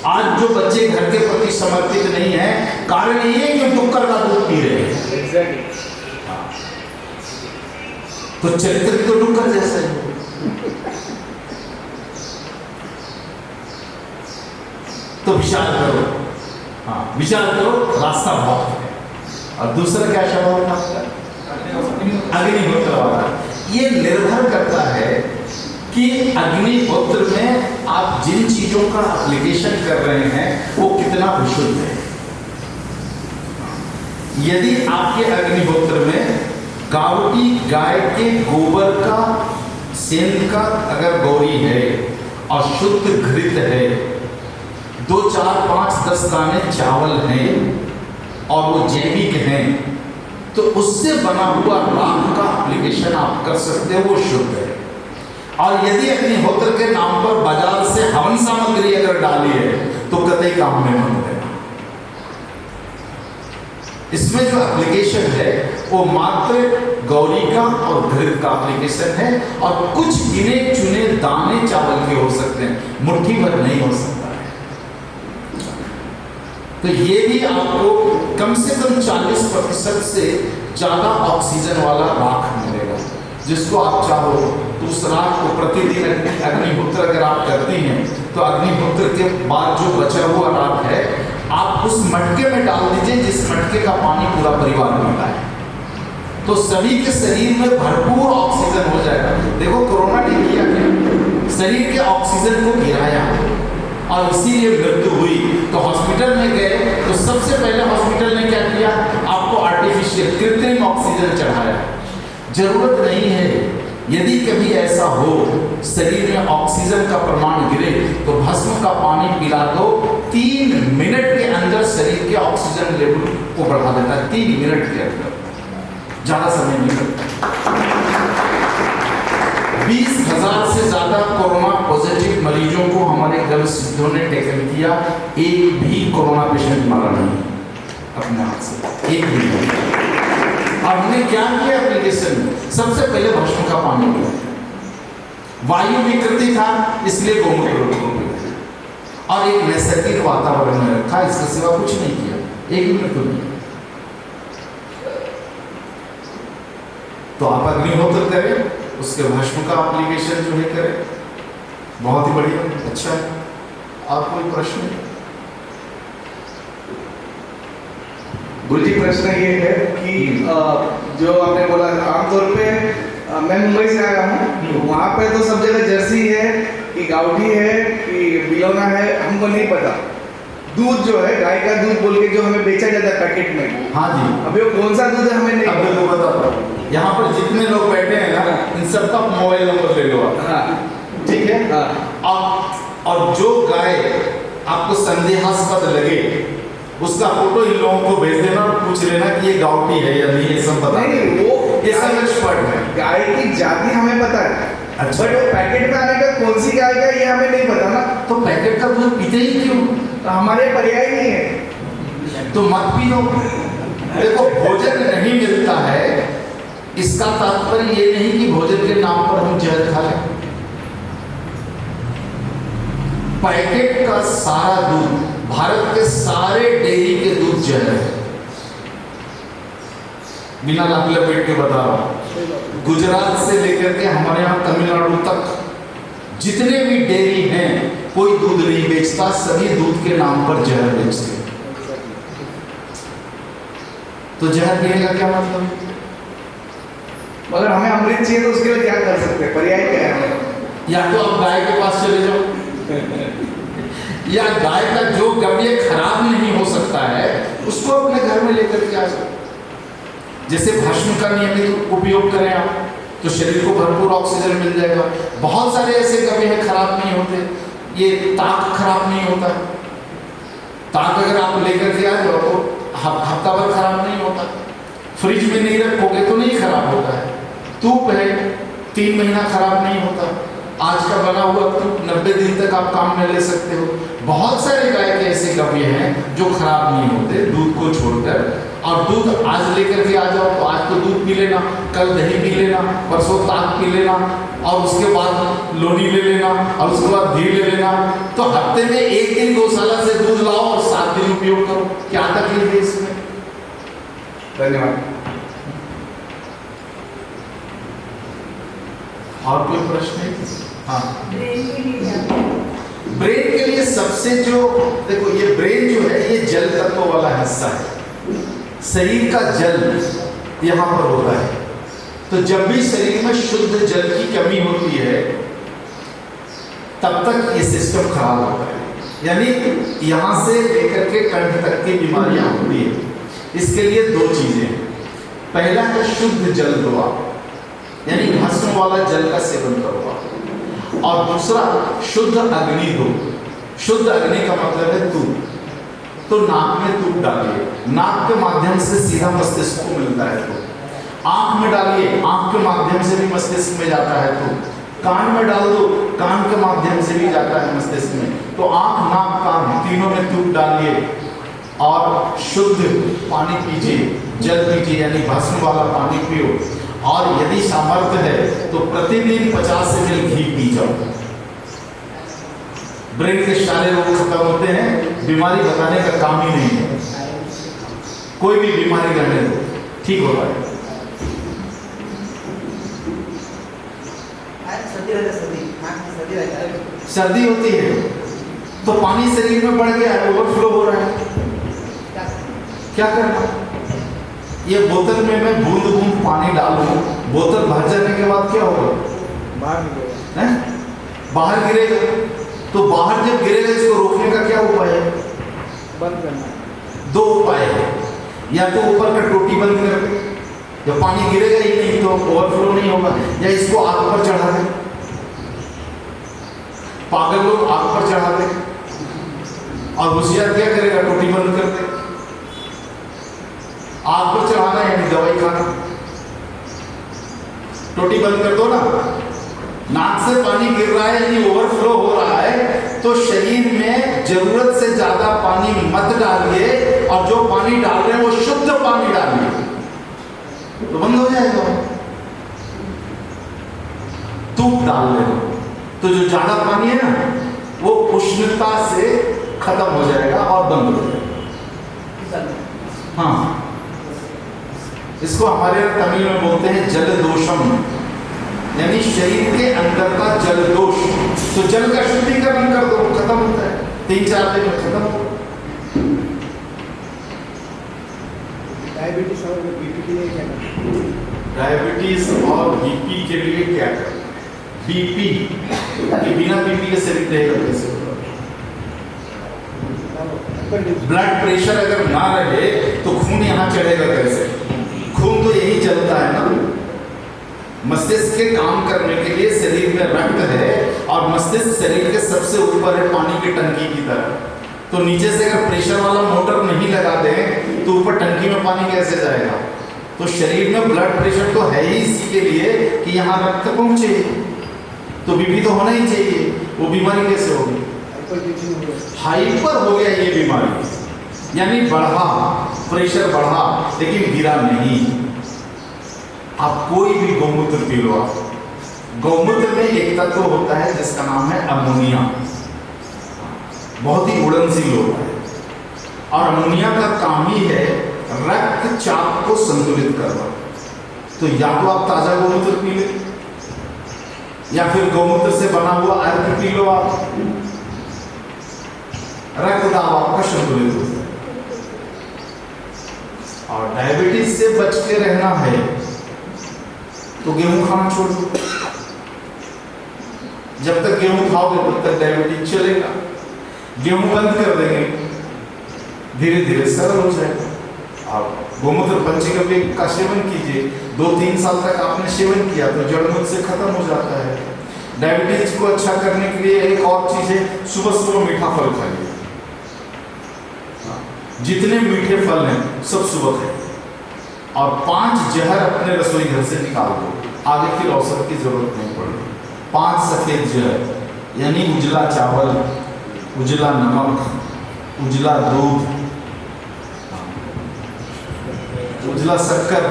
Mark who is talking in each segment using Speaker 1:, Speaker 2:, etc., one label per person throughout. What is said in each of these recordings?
Speaker 1: आज जो बच्चे घर के प्रति समर्पित नहीं है, कारण ये है कि डुक्कर का दूध पी रहे हैं।
Speaker 2: एग्जैक्टली।
Speaker 1: तो चरित्र तो डुक्कर जैसा है। तो विचार करो, हाँ विचार करो, रास्ता बहुत है। और दूसरा क्या शब्द था? अग्निहोत्र वाला। ये निर्भर करता है कि अग्निहोत्र में आप जिन चीजों का एप्लीकेशन कर रहे हैं वो कितना विशुद्ध है। यदि आपके अग्निहोत्र में गावटी गाय के गोबर का सेंध का अगर गौरी है और शुद्ध घृत है, 2, 4, 5, 10 दाने चावल हैं और वो जैविक हैं, तो उससे बना हुआ राख का एप्लीकेशन आप कर सकते हो, वो शुद्ध है। और यदि अग्निहोत्र के नाम पर बाजार से हवन सामग्री अगर डाली है तो कतई काम में बन गया। इसमें जो एप्लीकेशन है वो मात्र गौरी का और घृत का एप्लीकेशन है, और कुछ गिने चुने दाने चावल के हो सकते हैं, मुट्ठी भर नहीं हो सकता है। तो ये भी आपको कम से कम 40% से ज्यादा ऑक्सीजन वाला राख मिलेगा, जिसको आप चाहो तो उस राख को प्रतिदिन अग्निहोत्र अगर आप करती हैं तो अग्निहोत्र के बाद जो बचा हुआ राख है आप उस मटके में डाल दीजिए, जिस मटके का पानी पूरा परिवार पीता है, तो सभी के शरीर में भरपूर ऑक्सीजन हो जाएगा। देखो कोरोना ने किया क्या, शरीर के ऑक्सीजन को गिराया और इसीलिए मृत्यु हुई। तो हॉस्पिटल में गए तो सबसे पहले हॉस्पिटल ने क्या किया, आपको आर्टिफिशियल कृत्रिम ऑक्सीजन चढ़ाया। जरूरत नहीं है। यदि कभी ऐसा हो शरीर में ऑक्सीजन का प्रमाण गिरे तो भस्म का पानी पिला दो, 3 मिनट के अंदर शरीर के ऑक्सीजन लेवल को बढ़ा देता है। 3 मिनट के अंदर, ज्यादा समय नहीं लगता। 20,000 से ज्यादा कोरोना पॉजिटिव मरीजों को हमारे गर्भ सिद्धों ने टेकन किया, एक भी कोरोना पेशेंट मरा नहीं अपने हाथ से, एक भी नहीं। और हमने क्या किया एप्लीकेशन में, सबसे पहले भस्म का पानी पिया, वायु विकृति था इसलिए गोमूत्र को पिया, और एक नैसर्गिक वातावरण में रखा, इसके सिवा कुछ नहीं किया, एक मिनट को नहीं। तो आप अग्निहोत्र करें, उसके भस्म का एप्लीकेशन जो है करें, बहुत ही बढ़िया, अच्छा है। आप कोई प्रश्न?
Speaker 2: गुरुजी प्रश्न ये है कि जो आपने बोला आमतौर पे मैं मुंबई से आया हूँ, वहाँ पे तो सब जगह जर्सी है कि गावठी है कि बिलोना है, हमको नहीं पता। दूध जो है गाय का दूध बोल के जो हमें बेचा जाता है पैकेट में,
Speaker 1: हाँ जी,
Speaker 2: अभी वो कौन सा दूध है हमें नहीं
Speaker 1: अब तो बताता हूँ। यहाँ पर जितने लोग बैठे हैं ना, इन सबका मोबाइल नंबर ले लो आप,
Speaker 2: हाँ
Speaker 1: ठीक है।
Speaker 2: हाँ।
Speaker 1: और जो गाय आपको संदेहास्पद लगे उसका फोटो इन लोगों को भेज देना और पूछ लेना कि ये गावठी है या नहीं, ये सब बता।
Speaker 2: नहीं, वो
Speaker 1: ये सब एक्सपर्ट है।
Speaker 2: गाय की जाति हमें पता है,
Speaker 1: अच्छा।
Speaker 2: बट वो पैकेट में आने का कौन सी गाय का ये हमें नहीं पता ना,
Speaker 1: तो पैकेट का दूध पीते ही क्यों?
Speaker 2: तो हमारे पर्याय नहीं है।
Speaker 1: तो मत पियो। देखो भोजन नहीं मिलता है, इसका तात्पर्य ये नहीं कि भोजन के नाम पर हम जहर खा लें। पैकेट का सारा दूध, भारत के सारे डेयरी के दूध जहर है, बिना लाभ लपेट के बता रहा हूं। गुजरात से लेकर के हमारे यहाँ तमिलनाडु तक जितने भी डेयरी हैं, कोई दूध नहीं बेचता, सभी दूध के नाम पर जहर बेचते हैं। तो जहर पीने का क्या मतलब?
Speaker 2: मगर हमें अमृत चाहिए तो उसके लिए क्या कर सकते हैं, पर्याय क्या है?
Speaker 1: या तो आप गाय के पास चले जाओ, या गाय का जो गव्य खराब नहीं हो सकता है उसको अपने घर में लेकर के आ जाओ। जैसे भस्म का नियमित उपयोग करें आप, तो शरीर को भरपूर ऑक्सीजन मिल जाएगा। बहुत सारे ऐसे गव्य हैं खराब नहीं होते, ये ताक खराब नहीं होता। ताक अगर आप लेकर के आ जाओ तो हफ्ता भर खराब नहीं होता, फ्रिज में नहीं रखोगे तो नहीं खराब होता है। तूप है 3 महीना खराब नहीं होता, आज का बना हुआ तूप 90 दिन तक आप काम में ले सकते हो। बहुत सारे गाय के ऐसे गव्य हैं जो खराब नहीं होते दूध को छोड़कर। और दूध आज लेकर के आ जाओ तो आज तो दूध पी लेना, कल दही पी लेना, परसों ताक पी लेना, और उसके बाद लोनी ले लेना, और उसके बाद घी ले लेना, तो हफ्ते में एक दिन गौशाला से दूध लाओ और 7 दिन उपयोग करो, क्या तकलीफ है इसमें?
Speaker 2: धन्यवाद।
Speaker 1: और कोई प्रश्न है? हाँ, ब्रेन के लिए सबसे जो, देखो ये ब्रेन जो है ये जल तत्व वाला हिस्सा है, शरीर का जल यहाँ पर होता है। तो जब भी शरीर में शुद्ध जल की कमी होती है तब तक ये सिस्टम खराब होता है, यानी यहाँ से लेकर के कंठ तक की बीमारियां होती है। इसके लिए 2 चीजें, पहला है शुद्ध जल दो आप, यानी भस्म वाला जल का सेवन करो आप, और दूसरा शुद्ध अग्नि दो। शुद्ध अग्नि का मतलब है तूप। तो नाक में तूप डालिए, नाक के माध्यम से सीधा मस्तिष्क को मिलता है तूप। आंख में डालिए, आंख के माध्यम से भी मस्तिष्क में जाता है तूप। कान में डाल दो, कान के माध्यम से भी जाता है मस्तिष्क में। तो आंख, नाक, कान तीनों में तूप डालिए और शुद्ध पानी पीजिए, जल पीजिए, यानी भस्म वाला पानी पियो। और यदि सामर्थ्य है तो प्रतिदिन 50 ml घी पी जाओ। ब्रेन के सारे रोग खत्म होते हैं, बीमारी बताने का काम ही नहीं है। कोई भी बीमारी रहने दो, ठीक होता है। सर्दी होती है तो पानी शरीर में बढ़ गया है, ओवरफ्लो हो रहा है, क्या करना? ये बोतल में मैं बूंद बूंद पानी डालूं, बोतल भर जाने के बाद क्या होगा? बाहर गिरेगा। तो बाहर जब गिरेगा इसको रोकने का क्या उपाय है?
Speaker 2: बंद करना।
Speaker 1: 2 उपाय है, या तो ऊपर का टोटी बंद कर दे, जब पानी गिरेगा ही नहीं तो ओवरफ्लो नहीं होगा, या इसको आग पर चढ़ा दे। पागल लोग आग पर चढ़ा दे, और होशियार क्या करेगा? टोटी बंद कर दे। आग पर चढ़ाना यानी दवाई खाना, टोटी बंद कर दो ना। नाक से पानी गिर रहा है यानी ओवरफ्लो हो रहा है, तो शरीर में जरूरत से ज्यादा पानी मत डालिए, और जो पानी डाल रहे हैं वो शुद्ध पानी डालिए, तो बंद हो जाएगा। तूप डाल ले तो जो ज्यादा पानी है ना वो उष्णता से खत्म हो जाएगा और बंद हो जाएगा। हाँ, इसको हमारे तमिल में बोलते हैं जल दोषम, यानी शरीर के अंदर का जल दोष। तो जल का शुद्धिकरण कर दो, खत्म होता है, 3-4 दिन में खत्म होता है।
Speaker 2: डायबिटीज और बीपी के लिए क्या करना?
Speaker 1: डायबिटीज और बीपी के लिए क्या करना? बीपी कि बिना बीपी के शरीर रहेगा कैसे? ब्लड प्रेशर अगर ना रहे तो खून यहाँ चढ़ेगा कैसे? खून तो यही चलता है ना। मस्तिष्क के काम करने के लिए शरीर में रक्त है, और मस्तिष्क शरीर के सबसे ऊपर है पानी की टंकी की तरह। तो नीचे से अगर प्रेशर वाला मोटर नहीं लगा दें तो ऊपर टंकी में पानी कैसे जाएगा? तो शरीर में ब्लड प्रेशर तो है ही इसी के लिए कि यहाँ रक्त पहुंचे, तो बीपी तो होना ही चाहिए। वो बीमारी कैसे होगी? हाइपर हो गया ये बीमारी, यानी बढ़ा, प्रेशर बढ़ा लेकिन गिरा नहीं। आप कोई भी गौमूत्र पी लो, आप गौमूत्र में एक तत्व होता है जिसका नाम है अमोनिया, बहुत ही उड़नशील होता है, और अमोनिया का काम ही है रक्तचाप को संतुलित करना। तो या तो आप ताजा गौमूत्र पी ले, या फिर गौमूत्र से बना हुआ अर्क पी लो आप, रक्त दाब आपका संतुलित हो जाए। और डायबिटीज से बच के रहना है तो गेहूं खाना छोड़ दो। जब तक गेहूं खाओगे तब तक डायबिटीज चलेगा। गेहूं बंद कर देंगे, धीरे धीरे सरल हो जाएगा। आप गोमूत्र पंचगव्य का सेवन कीजिए, 2-3 साल तक आपने सेवन किया तो जड़मूल से खत्म हो जाता है। डायबिटीज को अच्छा करने के लिए एक और चीज है, सुबह सुबह मीठा फल खाइए। जितने मीठे फल हैं सब सुबह खाइए, और 5 जहर अपने रसोई घर से निकाल दो, आगे फिर औसत की जरूरत नहीं पड़ेगी। 5 सफेद जहर यानी उजला चावल, उजला नमक, उजला दूध, उजला शक्कर,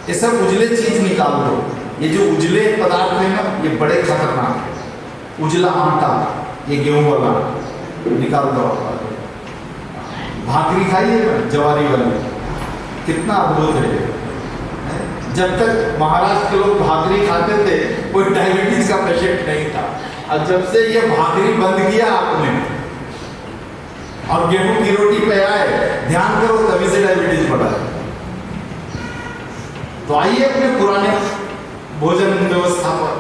Speaker 1: ये सब उजले चीज निकाल दो। ये जो उजले पदार्थ है ना ये बड़े खतरनाक है। उजला आटा ये गेहूं वाला निकाल दो। भाकरी खाइए ना जवारी वाली, कितना अद्भुत है। जब तक महाराष्ट्र के लोग भाकरी खाते थे कोई डायबिटीज का पेशेंट नहीं था, और जब से ये भाकरी बंद किया आपने और गेहूं की रोटी पे आए, ध्यान करो तभी से डायबिटीज बढ़ा है। तो आइए अपने पुराने भोजन व्यवस्था पर।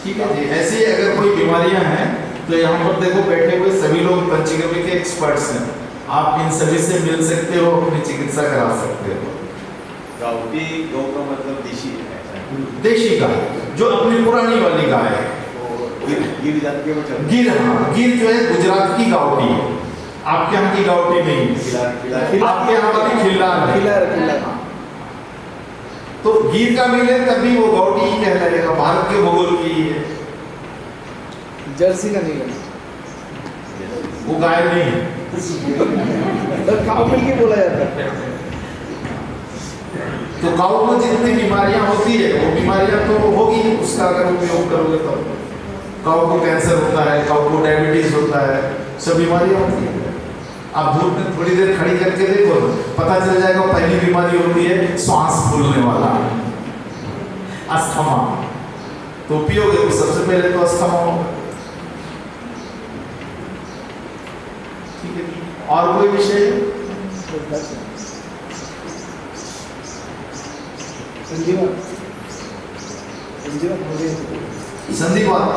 Speaker 1: ठीक है जी। ऐसी अगर कोई बीमारियां हैं तो यहाँ पर देखो बैठे हुए सभी लोग पंचगव्य के एक्सपर्ट्स हैं, आप इन सभी से मिल सकते हो, अपनी चिकित्सा करा सकते हो।
Speaker 3: गावठी गौ का मतलब देशी है,
Speaker 1: देशी गाय जो अपनी पुरानी वाली गाय है,
Speaker 3: गिर जाती है।
Speaker 1: गिर, हाँ गिर जो है गुजरात की गावठी है, आपके यहाँ की गावठी नहीं है, आपके यहाँ वाली खिल्लार है। तो गिर का मिले तभी वो गावठी ही कहलाएगा, भारत के भूगोल की ही है,
Speaker 2: जर्सी का नहीं है,
Speaker 1: वो गाय नहीं है।
Speaker 2: काउ मिल्क ही बोला जाता है।
Speaker 1: तो काऊ को जितनी बीमारियां होती है वो बीमारियां तो होगी उसका अगर उपयोग करोगे तो। काऊ को कैंसर होता है, काऊ को डायबिटीज होता है, सब बीमारियां होती है। आप धूप में थोड़ी देर खड़ी करके देखो, पता चल जाएगा पहली बीमारी होती है सांस फूलने वाला, अस्थमा। तो पियोगे तो सबसे पहले तो अस्थमा होगा। ठीक है, और कोई विषय? संधिवात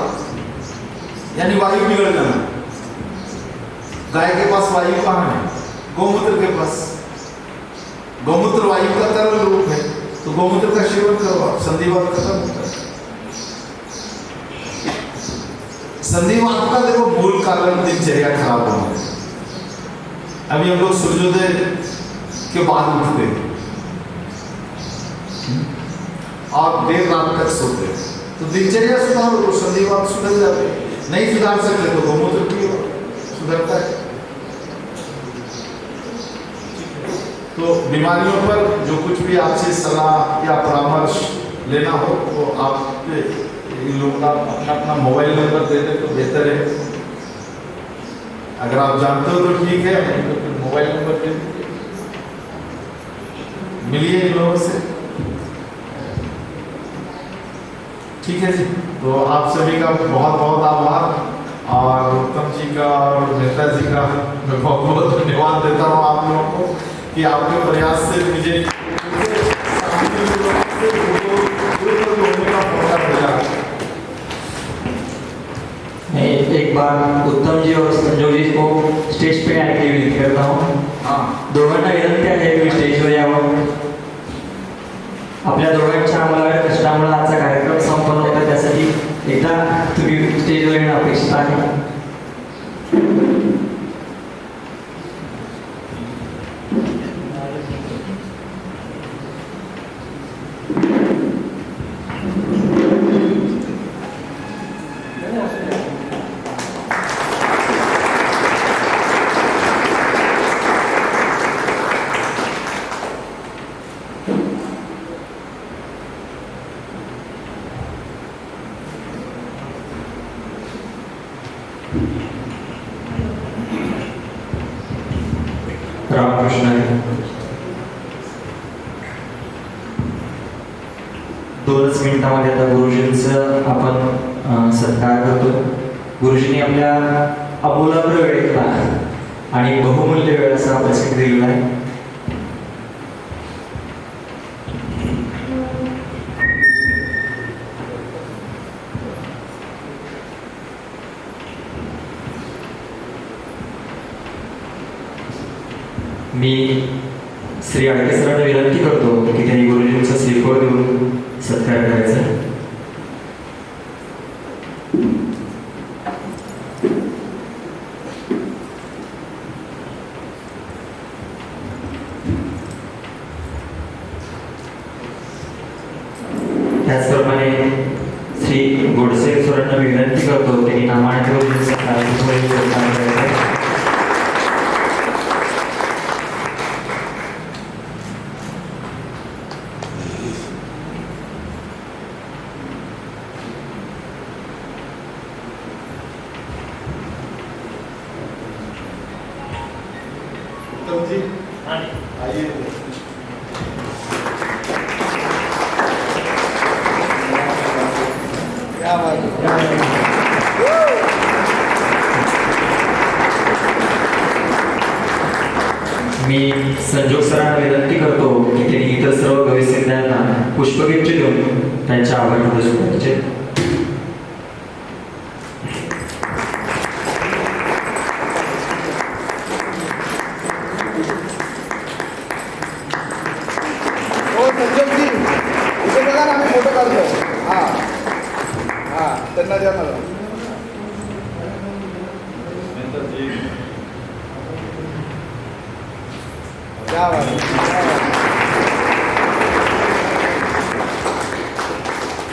Speaker 1: यानी वायु बिगड़ जाना। गाय के पास वायु कहाँ है? गौमूत्र के पास। गौमूत्र वायु का तरल रूप है, तो गौमूत्र का सेवन करो, आप संधिवात खत्म होता है। संधिवात का देखो मूल कारण दिनचर्या खराब होना है। अभी हम लोग सूर्योदय के बाद उठते और देर रात तक सोते, तो दिनचर्या सुधारो तो संधिवात सुधर जाते। नहीं सुधार सकते तो गौमूत्र पियो, सुधरता है। तो बीमारियों पर जो कुछ भी आपसे सलाह या परामर्श लेना हो तो आप इन लोगों का अपना अपना मोबाइल नंबर दे दें तो बेहतर है। अगर आप जानते हो तो ठीक है, तो फिर मोबाइल नंबर दे दीजिए, मिलिए इन लोगों से। ठीक है जी। तो आप सभी का बहुत बहुत आभार, और उत्तम जी का और मेहता जी का मैं बहुत बहुत धन्यवाद देता हूँ आप लोगों को कि आपके प्रयास से मुझे
Speaker 4: एक बार उत्तम जी और संजोग जी को स्टेज पे आने के लिए विनंती करता हूँ।
Speaker 1: हाँ,
Speaker 4: दोघांना विनंती आहे की स्टेजवर यावं। आपल्या दोघांच्या आम्हाला कष्टामुळे आजचा कार्यक्रम संपन्न होता, त्यासाठी एकदा तुम्ही स्टेजवर येणं अपेक्षित आहे। रामकृष्ण हरी। 2 मिनिटांमध्ये आता गुरुजींचं आपण सत्कार करतो। गुरुजींनी आपल्या अमूलाग्र वेळेतला आणि बहुमूल्य वेळ असा आपल्यासाठी दिलेला आहे। मी श्री अडके सरांना विनंती करतो की त्यांनी गुरुजींचा श्रीफळ देऊन सत्कार करायचा। त्याचप्रमाणे श्री गोडसे सरांना विनंती करतो त्यांनी नामांकित गुरुजींचा सत्कार करायचा।
Speaker 3: उत्तम जी आइए
Speaker 2: क्या बात है
Speaker 4: मी संजोग सरांना विनंती करतो की त्यांनी इतर सर्व गवईसिद्धांना पुष्पगिफ्ट देऊन त्यांच्या आभार प्रदर्शित करायचे.
Speaker 2: हो संजोग जी इथे बघा ना आम्ही फोटो काढतो हां हां त्यांना द्या मला
Speaker 3: मेहता जी
Speaker 2: क्या बात है, क्या बात है.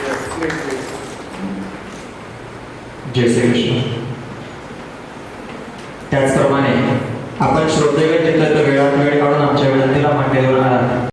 Speaker 2: Yes, please, please.
Speaker 4: जय श्रीकृष्ण. त्याचप्रमाणे आपण श्रोतेय तिथलं तर वेळात